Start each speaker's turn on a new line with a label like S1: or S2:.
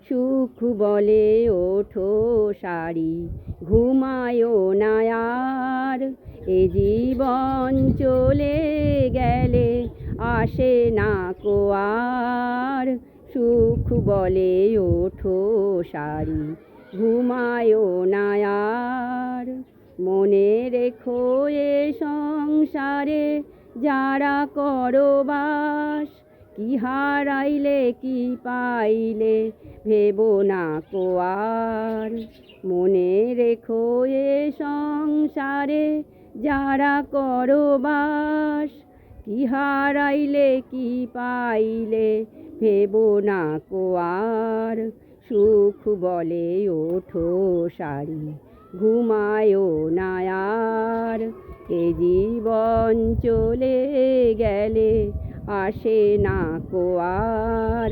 S1: সুখ বলে ওঠো সারি, ঘুমায়ো না আর। এ জীবন চলে গেলে আসে না কো আর। সুখ বলে ওঠো সারি, ঘুমায়ো না আর। মনে রেখো এ সংসারে যারা করো বাস, কি হারাইলে কি পাইলে ভেবো না কো আর। মনে রেখো এ সংসারে যারা করো বাস, কি হারাইলে কি পাইলে ভেবো না কো আর। সুখ বলে ওঠো সারি, ঘুমায়ো না আর। এ জীবন চলে গেলে আসে না কো আর।